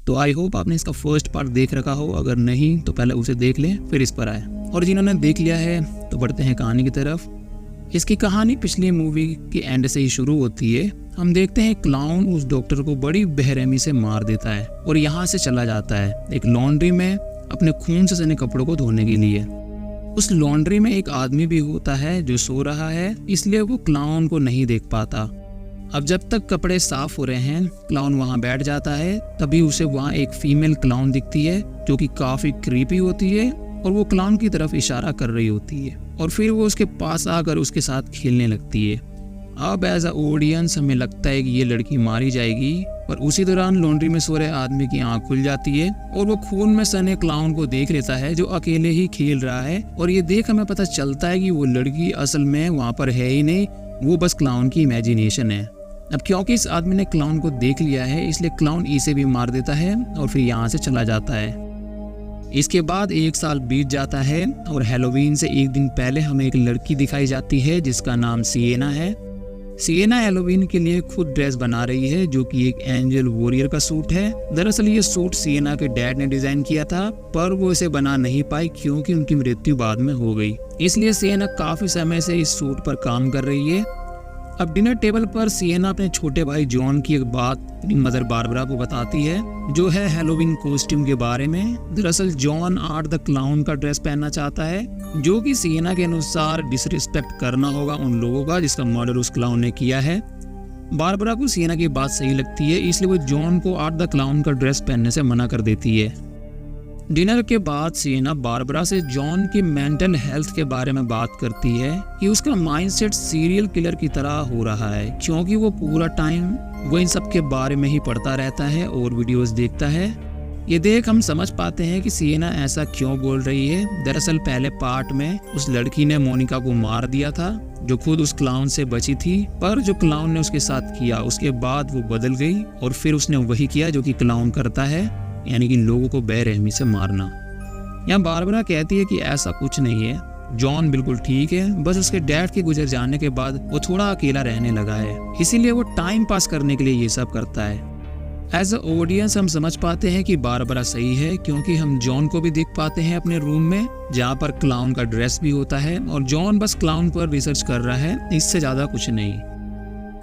तो I hope आपने इसका फर्स्ट पार्ट देख रखा हो, अगर नहीं तो पहले उसे देख लें फिर इस पर आए, और जिन्होंने देख लिया है तो बढ़ते हैं कहानी की तरफ। इसकी कहानी पिछली मूवी के एंड से ही शुरू होती है। हम देखते हैं क्लाउन उस डॉक्टर को बड़ी बेरहमी से मार देता है और यहाँ से चला जाता है एक लॉन्ड्री में अपने खून से सने कपड़ों को धोने के लिए। उस लॉन्ड्री में एक आदमी भी होता है जो सो रहा है, इसलिए वो क्लाउन को नहीं देख पाता। अब जब तक कपड़े साफ हो रहे हैं, क्लाउन वहाँ बैठ जाता है, तभी उसे वहाँ एक फीमेल क्लाउन दिखती है जो कि काफी क्रीपी होती है और वो क्लाउन की तरफ इशारा कर रही होती है और फिर वो उसके पास आकर उसके साथ खेलने लगती है। अब एज अ ऑडियंस हमें लगता है कि ये लड़की मारी जाएगी, पर उसी दौरान लॉन्ड्री में सो रहे आदमी की आंख खुल जाती है और वो खून में सने क्लाउन को देख लेता है जो अकेले ही खेल रहा है, और ये देख हमें पता चलता है कि वो लड़की असल में वहाँ पर है ही नहीं, वो बस क्लाउन की इमेजिनेशन है। अब क्योंकि इस आदमी ने क्लाउन को देख लिया है, इसलिए क्लाउन इसे भी मार देता है और फिर यहाँ से चला जाता है। इसके बाद 1 साल बीत जाता है और हैलोवीन से एक दिन पहले हमें एक लड़की दिखाई जाती है जिसका नाम सिएना है। सिएना हैलोवीन के लिए खुद ड्रेस बना रही है जो कि एक एंजल वॉरियर का सूट है। दरअसल ये सूट सिएना के डैड ने डिजाइन किया था, पर वो इसे बना नहीं पाई क्योंकि उनकी मृत्यु बाद में हो गई, इसलिए सिएना काफी समय से इस सूट पर काम कर रही है। अब डिनर टेबल पर सिएना अपने छोटे भाई जॉन की एक बात अपनी मदर बारबरा को बताती है जो है हैलोवीन कॉस्ट्यूम के बारे में। दरअसल जॉन आर्ट द क्लाउन का ड्रेस पहनना चाहता है जो कि सिएना के अनुसार डिसरिस्पेक्ट करना होगा उन लोगों का जिसका मर्डर उस क्लाउन ने किया है। बारबरा को सिएना की बात सही लगती है, इसलिए वो जॉन को आर्ट द क्लाउन का ड्रेस पहनने से मना कर देती है। डिनर के बाद सिएना बारबरा से जॉन की मेंटल हेल्थ के बारे में बात करती है कि उसका माइंडसेट सीरियल किलर की तरह हो रहा है क्योंकि वो पूरा टाइम वो इन सब के बारे में ही पढ़ता रहता है और वीडियोस देखता है। ये देख हम समझ पाते हैं कि सिएना ऐसा क्यों बोल रही है। दरअसल पहले पार्ट में उस लड़की ने मोनिका को मार दिया था जो खुद उस क्लाउन से बची थी, पर जो क्लाउन ने उसके साथ किया उसके बाद वो बदल गई और फिर उसने वही किया जो कि क्लाउन करता है, यानी कि लोगों को बेरहमी से मारना। यहाँ बारबरा कहती है कि ऐसा कुछ नहीं है, जॉन बिल्कुल ठीक है, बस उसके डैड के गुजर जाने के बाद वो थोड़ा अकेला रहने लगा है, इसीलिए वो टाइम पास करने के लिए ये सब करता है। एज अ ऑडियंस हम समझ पाते हैं कि बारबरा सही है क्योंकि हम जॉन को भी देख पाते हैं अपने रूम में जहाँ पर क्लाउन का ड्रेस भी होता है और जॉन बस क्लाउन पर रिसर्च कर रहा है, इससे ज्यादा कुछ नहीं।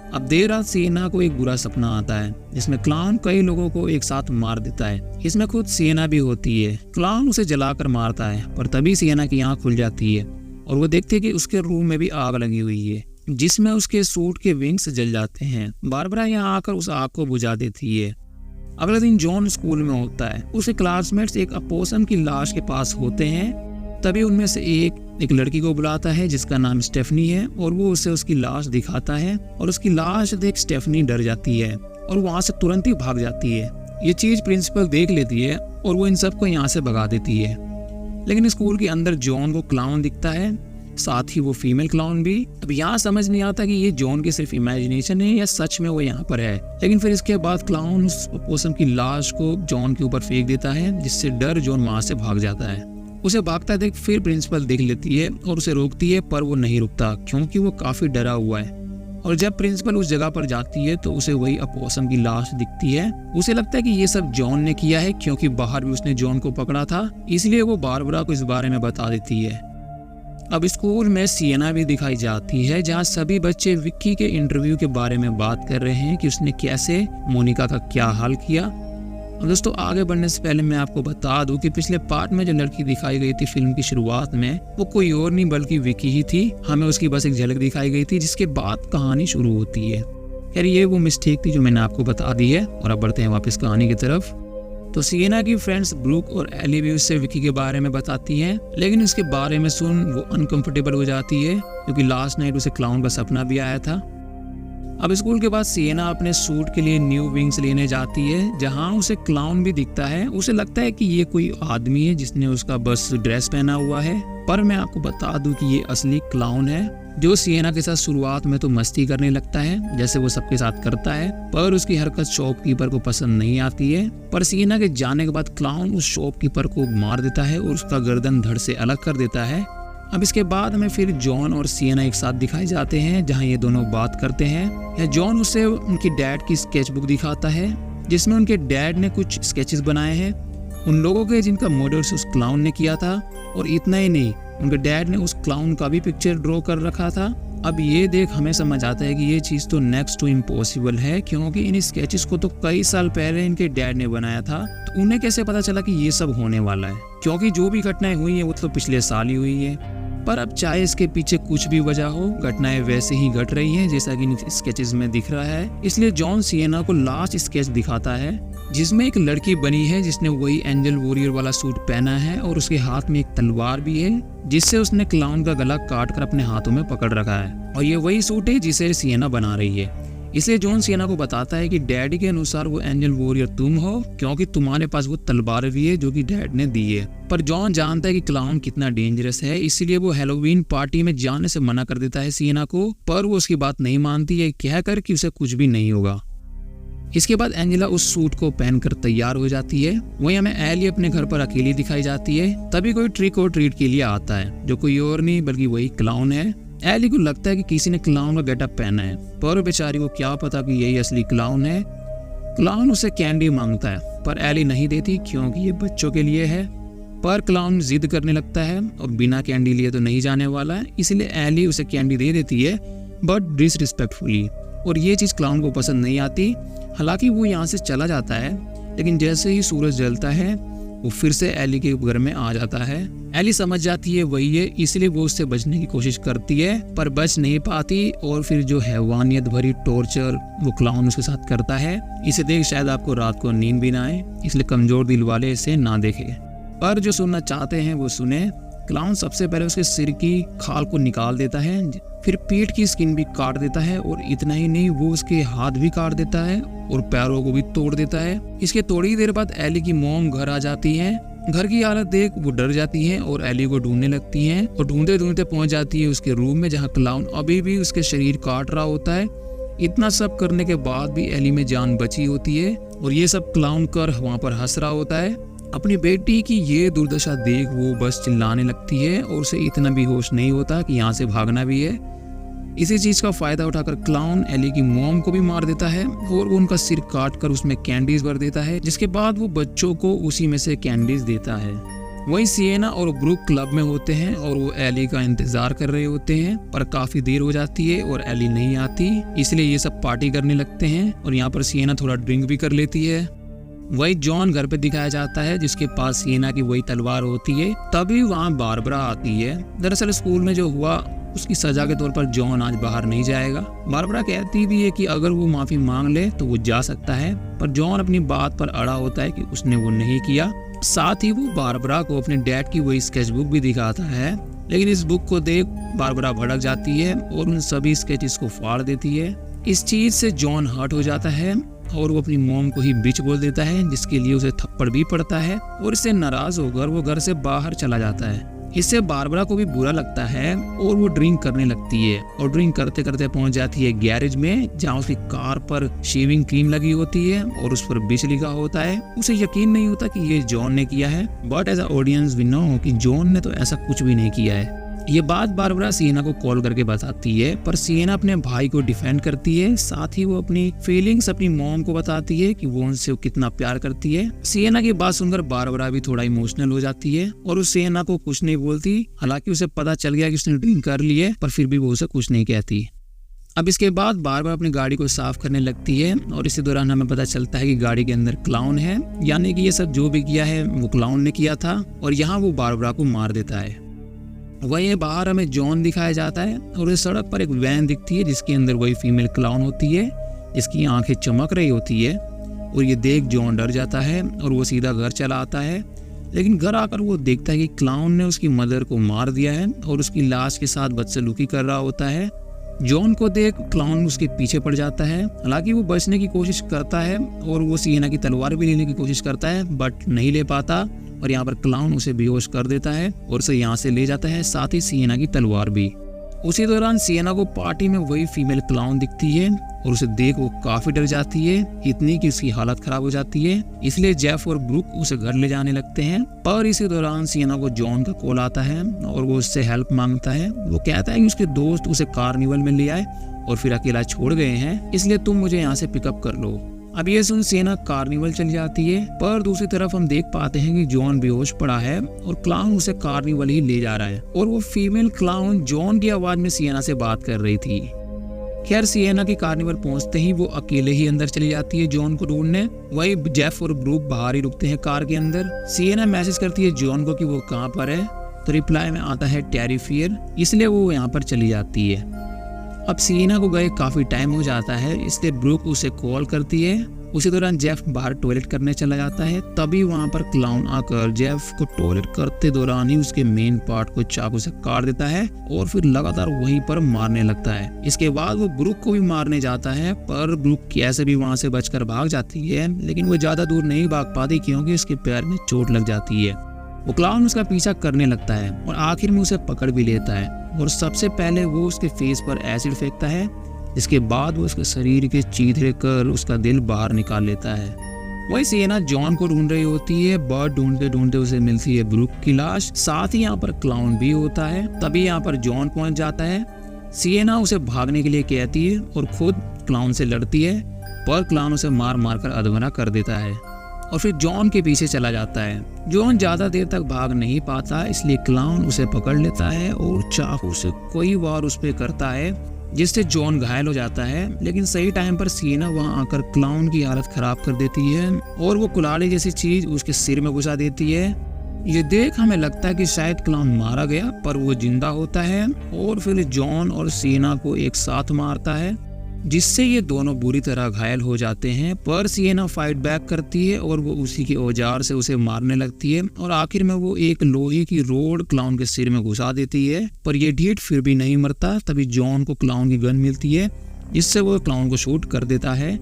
अब देर रात सिएना को एक बुरा सपना आता है जिसमें क्लाउन कई लोगों को एक साथ मार देता है। इसमें खुद सिएना भी होती है। क्लाउन उसे जलाकर मारता है, पर तभी सिएना की आंख खुल जाती है और वो देखती है कि उसके रूम में भी आग लगी हुई है जिसमें उसके सूट के विंग्स जल जाते हैं। बारबरा यहाँ आकर उस आग को बुझा देती है। अगले दिन जॉन स्कूल में होता है। उसके क्लासमेट्स एक अपोसम की लाश के पास होते हैं, तभी उनमें से एक लड़की को बुलाता है जिसका नाम स्टेफनी है और वो उसे उसकी लाश दिखाता है और उसकी लाश देख स्टेफनी डर जाती है और वहाँ से तुरंत ही भाग जाती है। ये चीज प्रिंसिपल देख लेती है और वो इन सबको यहाँ से भगा देती है। लेकिन स्कूल के अंदर जॉन को क्लाउन दिखता है, साथ ही वो फीमेल क्लाउन भी। अब यहाँ समझ नहीं आता कि ये जॉन की सिर्फ इमेजिनेशन है या सच में वो यहाँ पर है। लेकिन फिर इसके बाद क्लाउन उस अपोसम की लाश को जॉन के ऊपर फेंक देता है जिससे डर जॉन वहाँ से भाग जाता है। उसे भागता देख फिर प्रिंसिपल देख लेती है और उसे रोकती है, पर वो नहीं रुकता क्योंकि वो काफी डरा हुआ है। और जब प्रिंसिपल उस जगह पर जाती है तो उसे वही अपोसम की लाश दिखती है। उसे लगता है कि ये सब जॉन ने किया है क्योंकि बाहर भी उसने जॉन को पकड़ा था, इसलिए वो बारबरा को इस बारे में बता देती है। अब स्कूल में सिएना भी दिखाई जाती है जहाँ सभी बच्चे विक्की के इंटरव्यू के बारे में बात कर रहे हैं कि उसने कैसे मोनिका का क्या हाल किया। दोस्तों आगे बढ़ने से पहले मैं आपको बता दूं कि पिछले पार्ट में जो लड़की दिखाई गई थी फिल्म की शुरुआत में वो कोई और नहीं बल्कि विक्की ही थी। हमें उसकी बस एक झलक दिखाई गई थी जिसके बाद कहानी शुरू होती है। यार ये वो मिस्टेक थी जो मैंने आपको बता दी है। और अब बढ़ते हैं वापस कहानी की तरफ। तो सिएना की फ्रेंड्स ब्रूक और एली भी उससे विक्की के बारे में बताती हैं, लेकिन उसके बारे में सुन वो अनकंफर्टेबल हो जाती है क्योंकि लास्ट नाइट उसे क्लाउन का सपना भी आया था। अब स्कूल के बाद सिएना अपने सूट के लिए न्यू विंग्स लेने जाती है जहां उसे क्लाउन भी दिखता है। उसे लगता है कि ये कोई आदमी है जिसने उसका बस ड्रेस पहना हुआ है, पर मैं आपको बता दूं कि ये असली क्लाउन है जो सिएना के साथ शुरुआत में तो मस्ती करने लगता है जैसे वो सबके साथ करता है, पर उसकी हरकत शॉपकीपर को पसंद नहीं आती है। पर सिएना के जाने के बाद क्लाउन उस शॉपकीपर को मार देता है और उसका गर्दन धड़ से अलग कर देता है। अब इसके बाद हमें फिर जॉन और सिएना एक साथ दिखाए जाते हैं जहां ये दोनों बात करते हैं। जॉन उसे उनकी डैड की स्केचबुक दिखाता है जिसमें उनके डैड ने कुछ स्केचेस बनाए हैं उन लोगों के जिनका मर्डर्स उस क्लाउन ने किया था। और इतना ही नहीं, उनके डैड ने उस क्लाउन का भी पिक्चर ड्रॉ कर रखा था। अब ये देख हमें समझ आता है कि ये चीज़ तो नेक्स्ट टू इम्पॉसिबल है, क्योंकि इन स्केचेस को तो कई साल पहले इनके डैड ने बनाया था। तो उन्हें कैसे पता चला कि ये सब होने वाला है, क्योंकि जो भी घटनाएं हुई है वो तो पिछले साल ही हुई है। पर अब चाहे इसके पीछे कुछ भी वजह हो, घटनाएं वैसे ही घट रही हैं जैसा कि इन स्केचेस में दिख रहा है। इसलिए जॉन सिएना को लास्ट स्केच दिखाता है जिसमें एक लड़की बनी है जिसने वही एंजल वॉरियर वाला सूट पहना है और उसके हाथ में एक तलवार भी है जिससे उसने क्लाउन का गला काट कर अपने हाथों में पकड़ रखा है। और ये वही सूट है जिसे सिएना बना रही है। इसलिए जॉन सिएना को बताता है कि डैडी के अनुसार वो एंजल वॉरियर तुम हो, क्योंकि तुम्हारे पास वो तलवार भी है जो कि डैड ने दी है। पर जॉन जानता है कि क्लाउन कितना डेंजरस है, इसलिए वो हैलोवीन पार्टी में जाने से मना कर देता है सिएना को। पर वो उसकी बात नहीं मानती है, कहकर कि उसे कुछ भी नहीं होगा। इसके बाद एंजेला उस सूट को पहनकर तैयार हो जाती है। वहीं हमें एली अपने घर पर अकेली दिखाई जाती है। तभी कोई ट्रिक और ट्रीट के लिए आता है जो कोई और नहीं बल्कि वही क्लाउन है। एली को लगता है कि किसी ने क्लाउन का गेटअप पहना है, पर बेचारी को क्या पता कि यही असली क्लाउन है। क्लाउन उसे कैंडी मांगता है पर एली नहीं देती क्योंकि ये बच्चों के लिए है। पर क्लाउन जिद करने लगता है और बिना कैंडी लिए तो नहीं जाने वाला है, इसलिए एली उसे कैंडी दे देती है, बट डिसरिस्पेक्टफुली। और ये चीज़ क्लाउन को पसंद नहीं आती। हालांकि वो यहाँ से चला जाता है, लेकिन जैसे ही सूरज जलता है वो फिर से एली के घर में आ जाता है। एली समझ जाती है वही है, इसलिए वो उससे बचने की कोशिश करती है पर बच नहीं पाती। और फिर जो हैवानियत भरी टॉर्चर वो क्लाउन उसके साथ करता है, इसे देख शायद आपको रात को नींद भी ना आए, इसलिए कमजोर दिल वाले इसे ना देखे। पर जो सुनना चाहते हैं वो सुने। क्लाउन सबसे पहले उसके सिर की खाल को निकाल देता है, फिर पीठ की स्किन भी काट देता है, और इतना ही नहीं वो उसके हाथ भी काट देता है और पैरों को भी तोड़ देता है। इसके थोड़ी देर बाद एली की मॉम घर आ जाती है। घर की हालत देख वो डर जाती है और एली को ढूंढने लगती हैं और ढूंढते ढूंढते पहुंच जाती है उसके रूम में, जहां क्लाउन अभी भी उसके शरीर काट रहा होता है। इतना सब करने के बाद भी एली में जान बची होती है और ये सब क्लाउन कर वहां पर हंस रहा होता है। अपनी बेटी की ये दुर्दशा देख वो बस चिल्लाने लगती है और उसे इतना भी होश नहीं होता कि यहाँ से भागना भी है। इसी चीज का फायदा उठाकर क्लाउन एली की मॉम को भी मार देता है और वो उनका सिर काट कर उसमें कैंडीज भर देता है, जिसके बाद वो बच्चों को उसी में से कैंडीज देता है। वहीं सिएना और ब्रूक क्लब में होते हैं और वो एली का इंतजार कर रहे होते हैं, पर काफी देर हो जाती है और एली नहीं आती, इसलिए ये सब पार्टी करने लगते हैं और यहाँ पर सिएना थोड़ा ड्रिंक भी कर लेती है। वही जॉन घर पे दिखाया जाता है जिसके पास सिएना की वही तलवार होती है। तभी वहाँ बारबरा आती है। दरअसल स्कूल में जो हुआ उसकी सजा के तौर पर जॉन आज बाहर नहीं जाएगा। बारबरा कहती भी है कि अगर वो माफी मांग ले तो वो जा सकता है, पर जॉन अपनी बात पर अड़ा होता है कि उसने वो नहीं किया। साथ ही वो बारबरा को अपने डैड की वही स्केचबुक भी दिखाता है, लेकिन इस बुक को देख बारबरा भड़क जाती है और उन सभी स्केचेस को फाड़ देती है। इस चीज से जॉन हर्ट हो जाता है और वो अपनी मॉम को ही बिच बोल देता है, जिसके लिए उसे थप्पड़ भी पड़ता है और इससे नाराज होकर वो घर से बाहर चला जाता है। इससे बारबरा को भी बुरा लगता है और वो ड्रिंक करने लगती है और ड्रिंक करते करते पहुंच जाती है गैरेज में, जहां उसकी कार पर शेविंग क्रीम लगी होती है और उस पर बिच लिखा होता है। उसे यकीन नहीं होता कि ये जॉन ने किया है, but as a audience we know कि जॉन ने तो ऐसा कुछ भी नहीं किया है। ये बात बारबरा सिएना को कॉल करके बताती है, पर सिएना अपने भाई को डिफेंड करती है। साथ ही वो अपनी फीलिंग्स अपनी मॉम को बताती है कि वो उनसे कितना प्यार करती है। सिएना की बात सुनकर बारबरा भी थोड़ा इमोशनल हो जाती है और उस सिएना को कुछ नहीं बोलती। हालांकि उसे पता चल गया कि उसने ड्रिंक कर ली है, पर फिर भी वो उसे कुछ नहीं कहती। अब इसके बाद बारबरा अपनी गाड़ी को साफ करने लगती है और इसी दौरान हमें पता चलता है कि गाड़ी के अंदर क्लाउन है, यानी कि ये सब जो भी किया है वो क्लाउन ने किया था और यहाँ वो बारबरा को मार देता है। वहीं बाहर हमें जॉन दिखाया जाता है और इस सड़क पर एक वैन दिखती है जिसके अंदर वही फीमेल क्लाउन होती है, जिसकी आंखें चमक रही होती है। और ये देख जॉन डर जाता है और वो सीधा घर चला आता है, लेकिन घर आकर वो देखता है कि क्लाउन ने उसकी मदर को मार दिया है और उसकी लाश के साथ बदसलूकी कर रहा होता है। जॉन को देख क्लाउन उसके पीछे पड़ जाता है। हालांकि वो बचने की कोशिश करता है और वो सिएना की तलवार भी लेने की कोशिश करता है, बट नहीं ले पाता और यहाँ पर क्लाउन उसे बेहोश कर देता है और उसे यहाँ से ले जाता है, साथ ही सिएना की तलवार भी। उसी दौरान सिएना को पार्टी में वही फीमेल क्लाउन दिखती है और उसे देख वो काफी डर जाती है, इतनी कि उसकी हालत खराब हो जाती है। इसलिए जेफ और ब्रूक उसे घर ले जाने लगते हैं। पर इसी दौरान सिएना को जॉन का कॉल आता है और वो उससे हेल्प मांगता है। वो कहता है कि उसके दोस्त उसे कार्निवल में ले आए और फिर अकेला छोड़ गए हैं, इसलिए तुम मुझे यहाँ से पिकअप कर लो। अब ये सुन सिएना कार्निवल चली जाती है, पर दूसरी तरफ हम देख पाते हैं कि जॉन बेहोश पड़ा है और क्लाउन उसे कार्निवल ही ले जा रहा है और वो फीमेल क्लाउन जॉन की आवाज में सिएना से बात कर रही थी। खैर सिएना के कार्निवल पहुंचते ही वो अकेले ही अंदर चली जाती है जॉन को ढूंढने। वही जेफ और ब्रूक बाहर ही रुकते हैं कार के अंदर। सिएना मैसेज करती है जॉन को कि वो कहाँ पर है, तो रिप्लाई में आता है टेरिफियर, इसलिए वो यहाँ पर चली जाती है। अब सिएना को गए काफी टाइम हो जाता है, इसलिए ब्रूक उसे कॉल करती है। उसी दौरान जेफ बाहर टॉयलेट करने चला जाता है, तभी वहां पर क्लाउन आकर जेफ को टॉयलेट करते दौरान ही उसके मेन पार्ट को चाकू से काट देता है और फिर लगातार वहीं पर मारने लगता है। इसके बाद वो ब्रूक को भी मारने जाता है, पर ब्रूक कैसे भी वहां से बचकर भाग जाती है, लेकिन वो ज्यादा दूर नहीं भाग पाती क्योंकि उसके पैर में चोट लग जाती है। वो क्लाउन उसका पीछा करने लगता है और आखिर में उसे पकड़ भी लेता है और सबसे पहले वो उसके फेस पर एसिड फेंकता है। इसके बाद वो उसके शरीर के चीथड़े कर उसका दिल बाहर निकाल लेता है। वही सिएना जॉन को ढूंढ रही होती है, बट ढूंढते ढूंढते उसे मिलती है ब्रूक की लाश। साथ ही यहाँ पर क्लाउन भी होता है। तभी यहाँ पर जॉन पहुंच जाता है। सिएना उसे भागने के लिए कहती है और खुद क्लाउन से लड़ती है, पर क्लाउन उसे मार मार कर अधमरा कर देता है और फिर जॉन के पीछे चला जाता है। जॉन ज्यादा देर तक भाग नहीं पाता, इसलिए क्लाउन उसे पकड़ लेता है और चाकू से कई बार उस पे करता है, जिससे जॉन घायल हो जाता है। लेकिन सही टाइम पर सिएना वहां आकर क्लाउन की हालत खराब कर देती है और वो कुल्हाड़ी जैसी चीज उसके सिर में घुसा देती है। ये देख हमें लगता है कि शायद क्लाउन मारा गया, पर वो जिंदा होता है और फिर जॉन और सिएना को एक साथ मारता है, जिससे ये दोनों बुरी तरह घायल हो जाते हैं। पर सिएना फाइट बैक करती है और वो उसी के औजार से उसे मारने लगती है और आखिर में वो एक लोहे की रोड क्लाउन के सिर में घुसा देती है, पर ये ढीठ फिर भी नहीं मरता। तभी जॉन को क्लाउन की गन मिलती है, जिससे वो क्लाउन को शूट कर देता है।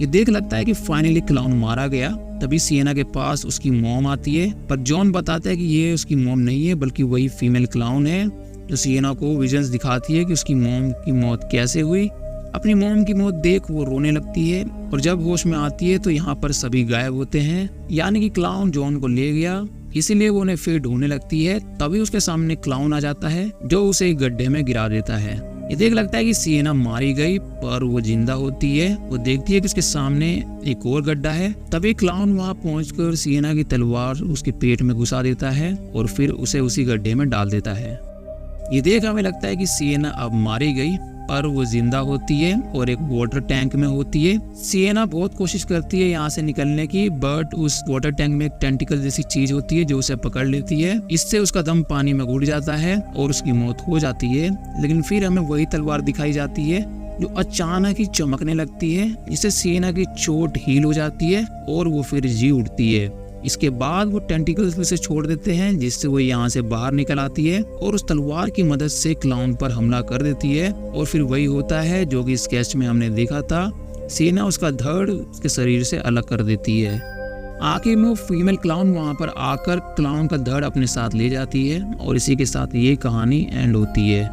ये देख लगता है कि फाइनली क्लाउन मारा गया। तभी सिएना के पास उसकी मॉम आती है, पर जॉन बताता है कि ये उसकी मॉम नहीं है, बल्कि वही फीमेल क्लाउन है जो सिएना को विजन्स दिखाती है कि उसकी मॉम की मौत कैसे हुई। अपनी मॉम की मौत देख वो रोने लगती है और जब होश में आती है तो यहाँ पर सभी गायब होते हैं, यानी कि क्लाउन जॉन को ले गया। इसीलिए वो उन्हें फिर ढूंढने लगती है। तभी उसके सामने क्लाउन आ जाता है जो उसे एक गड्ढे में गिरा देता है। ये देख लगता है कि सिएना मारी गई, पर वो जिंदा होती है। वो देखती है कि उसके सामने एक और गड्ढा है। तभी क्लाउन वहां पहुंचकर सिएना की तलवार उसके पेट में घुसा देता है और फिर उसे उसी गड्ढे में डाल देता है। ये देख हमें लगता है कि सिएना अब मारी गई, पर वो जिंदा होती है और एक वाटर टैंक में होती है। सिएना बहुत कोशिश करती है यहाँ से निकलने की, बट उस वाटर टैंक में एक टेंटिकल जैसी चीज होती है जो उसे पकड़ लेती है। इससे उसका दम पानी में घुट जाता है और उसकी मौत हो जाती है। लेकिन फिर हमें वही तलवार दिखाई जाती है जो अचानक ही चमकने लगती है, जिससे सिएना की चोट हील हो जाती है और वो फिर जी उठती है। इसके बाद वो टेंटिकल्स उसे छोड़ देते हैं, जिससे वो यहाँ से बाहर निकल आती है और उस तलवार की मदद से क्लाउन पर हमला कर देती है। और फिर वही होता है जो कि स्केच में हमने देखा था, सिएना उसका धड़ उसके शरीर से अलग कर देती है। आखिर में वो फीमेल क्लाउन वहाँ पर आकर क्लाउन का धड़ अपने साथ ले जाती है और इसी के साथ ये कहानी एंड होती है।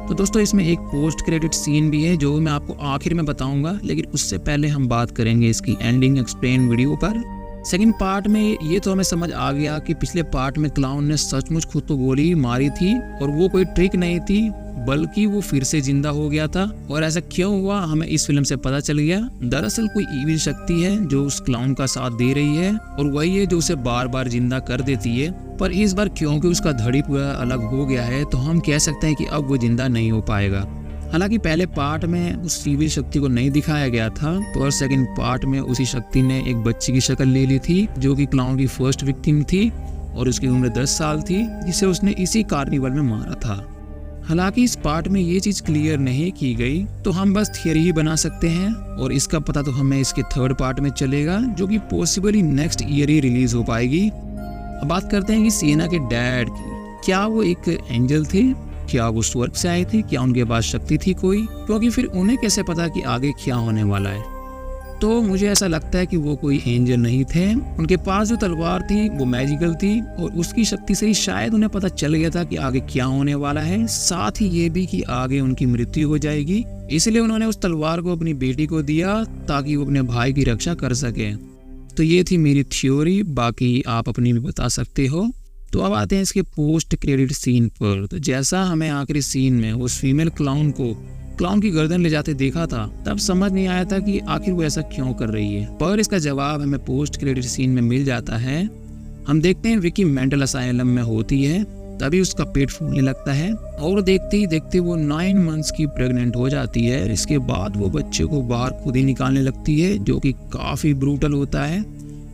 तो दोस्तों इसमें एक पोस्ट क्रेडिट सीन भी है जो मैं आपको आखिर में बताऊंगा, लेकिन उससे पहले हम बात करेंगे इसकी एंडिंग एक्सप्लेन वीडियो पर। सेकंड पार्ट में ये तो हमें समझ आ गया कि पिछले पार्ट में क्लाउन ने सचमुच खुद को गोली मारी थी और वो कोई ट्रिक नहीं थी, बल्कि वो फिर से जिंदा हो गया था। और ऐसा क्यों हुआ हमें इस फिल्म से पता चल गया। दरअसल कोई ईविल शक्ति है जो उस क्लाउन का साथ दे रही है और वही है जो उसे बार बार जिंदा कर देती है। पर इस बार क्योंकि उसका धड़ी पूरा अलग हो गया है, तो हम कह सकते हैं कि अब वो जिंदा नहीं हो पाएगा। हालांकि पहले पार्ट में उस ईविल शक्ति को नहीं दिखाया गया था, पर सेकंड पार्ट में उसी शक्ति ने एक बच्ची की शक्ल ले ली थी जो कि क्लाउन की फर्स्ट विक्टिम थी और उसकी उम्र 10 साल थी, जिसे उसने इसी कार्निवल में मारा था। हालांकि इस पार्ट में ये चीज क्लियर नहीं की गई, तो हम बस थियरी ही बना सकते हैं और इसका पता तो हमें इसके थर्ड पार्ट में चलेगा, जो कि पॉसिबली नेक्स्ट ईयर ही रिलीज हो पाएगी। अब बात करते हैं कि सिएना के डैड की। क्या वो एक एंजल थे? क्या वो स्वर्ग से आए थे? क्या उनके पास शक्ति थी कोई? क्योंकि फिर उन्हें कैसे पता कि आगे क्या होने वाला है? तो मुझे ऐसा लगता है कि वो कोई एंजल नहीं थे। उनके पास जो तलवार थी वो मैजिकल थी और उसकी शक्ति से ही शायद उन्हें पता चल गया था कि आगे क्या होने वाला है। साथ ही ये भी कि आगे उनकी मृत्यु हो जाएगी, इसलिए उन्होंने उस तलवार को अपनी बेटी को दिया ताकि वो अपने भाई की रक्षा कर सके। तो ये थी मेरी थ्योरी, बाकी आप अपनी भी बता सकते हो। तो अब आते हैं इसके पोस्ट क्रेडिट सीन पर। तो जैसा हमें आखिरी सीन में उस फीमेल क्लाउन को क्लाउन की गर्दन ले जाते देखा था, तब समझ नहीं आया था कि आखिर वो ऐसा क्यों कर रही है। पर इसका जवाब हमें पोस्ट क्रेडिट सीन में मिल जाता है। हम देखते हैं विकी मेंटल असाइलम में होती है, तभी उसका पेट फूलने लगता है और देखते ही देखते वो 9 मंथ्स की प्रेग्नेंट हो जाती है। इसके बाद वो बच्चे को बाहर खुद ही निकालने लगती है, जो कि काफी ब्रूटल होता है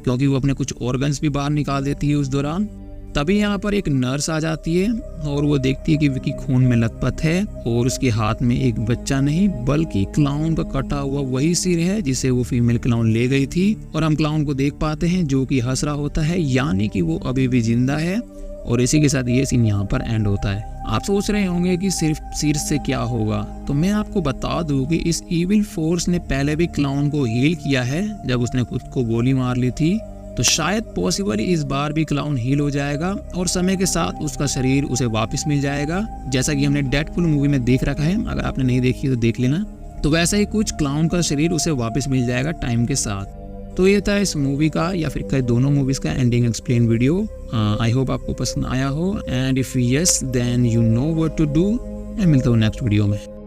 क्योंकि वो अपने कुछ ऑर्गन्स भी बाहर निकाल देती है उस दौरान। तभी यहाँ पर एक नर्स आ जाती है और वो देखती है कि विकी खून में लथपथ है और उसके हाथ में एक बच्चा नहीं बल्कि क्लाउन का कटा हुआ वही सिर है जिसे वो फीमेल क्लाउन ले गई थी। और हम क्लाउन को देख पाते हैं जो कि हंस रहा होता है, यानी कि वो अभी भी जिंदा है। और इसी के साथ ये सीन यहाँ पर एंड होता है। आप सोच रहे होंगे कि सिर्फ सिर से क्या होगा, तो मैं आपको बता दूं कि इस इविल फोर्स ने पहले भी क्लाउन को हील किया है जब उसने खुद को गोली मार ली थी। तो शायद पॉसिबल इस बार भी क्लाउन हील हो जाएगा और समय के साथ उसका शरीर उसे वापस मिल जाएगा, जैसा कि हमने डेडपुल मूवी में देख रखा है। अगर आपने नहीं देखी तो देख लेना। तो वैसा ही कुछ क्लाउन का शरीर उसे वापस मिल जाएगा टाइम के साथ। तो ये था इस मूवी का या फिर कई दोनों मूवीज का ending explain video. I hope आपको पसंद आया हो, and if yes then you know what to do. मैं मिलता हूँ नेक्स्ट वीडियो में।